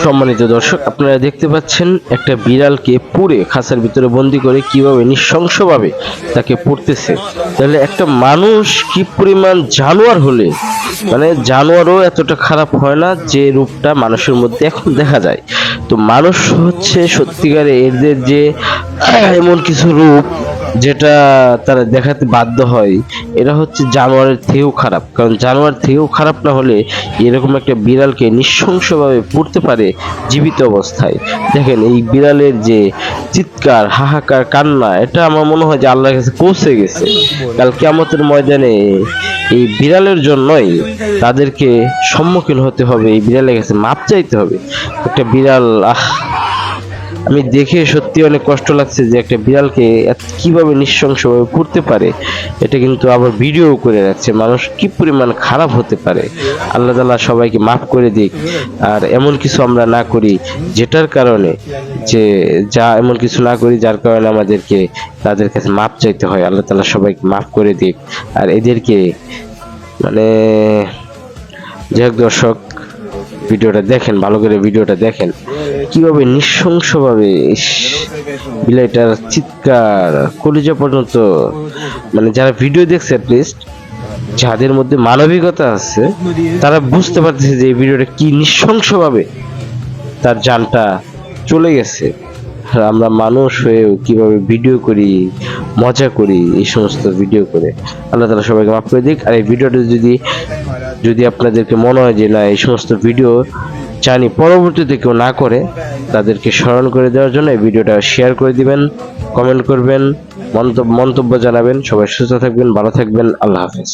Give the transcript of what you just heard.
সম্মানিত দর্শক, আপনারা দেখতে পাচ্ছেন একটা বিড়ালকে পুড়ে খাঁচার ভিতরে বন্দি করে কিভাবে নৃশংসভাবে তাকে পুড়তেছে। তাহলে একটা মানুষ কি পরিমাণ জানোয়ার হলে, মানে জানোয়ারও এতটা খারাপ হয় না যে রূপটা মানুষের মধ্যে এখন দেখা যায়। তো মানুষ হচ্ছে সত্যিকারে এদের যে এমন কিছু রূপ যেটা তারা দেখাতে বাধ্য হয়, এরা হচ্ছে জানোয়ারের থেকেও খারাপ। কারণ জানোয়ার থেকেও খারাপ না হলে এরকম একটা বিড়ালকে নৃশংসভাবে পুড়তে পারে জীবিত অবস্থায়। দেখেন এই বিড়ালের যে চিৎকার, হাহাকার, কান্না, এটা আমার মনে হয় যে আল্লাহর কাছে পৌঁছে গেছে। কাল কিয়ামতের ময়দানে এই বিড়ালের জন্যই তাদেরকে সম্মুখীন হতে হবে, এই বিড়ালের কাছে মাপ চাইতে হবে। একটা বিড়াল, আমি দেখে সত্যি অনেক কষ্ট লাগছে যে একটা বিড়ালকে কিভাবে নৃশংসভাবে পুড়তে পারে। এটা কিন্তু আবার ভিডিও করে রাখছে। মানুষ কি পরিমাণ খারাপ হতে পারে। আল্লাহ তাআলা সবাইকে মাফ করে দিক। আর এমন কিছু আমরা না করি যেটার কারণে, এমন কিছু না করি যার কারণে আমাদেরকে তাদের কাছে মাপ চাইতে হয়। আল্লাহ তাআলা সবাইকে মাফ করে দিক। আর এদেরকে মানে, যাই হোক দর্শক, ভিডিওটা দেখেন, ভালো করে ভিডিওটা দেখেন কিভাবে নৃশংসভাবে বিলাইটার চিৎকার কলিজা পর্যন্ত, মানে যারা ভিডিও দেখছে অ্যাটলিস্ট যাদের মধ্যে মানবিকতা আছে তারা বুঝতে পারতেছে যে এই ভিডিওটা কি নৃশংসভাবে তার জানটা চলে গেছে। আর আমরা মানুষ হয়েও কিভাবে ভিডিও করি, মজা করি এই সমস্ত ভিডিও করে। আল্লাহ তাআলা সবাইকে মাফ করে দিক। আর এই ভিডিওটা যদি আপনাদেরকে মনে হয় যে না, এই সমস্ত ভিডিও জানি পরবর্তীতে কেউ না করে, তাদেরকে স্মরণ করে দেওয়ার জন্য এই ভিডিওটা শেয়ার করে দিবেন, কমেন্ট করবেন, মন্তব্য জানাবেন। সবাই সুস্থ থাকবেন, ভালো থাকবেন। আল্লাহ হাফেজ।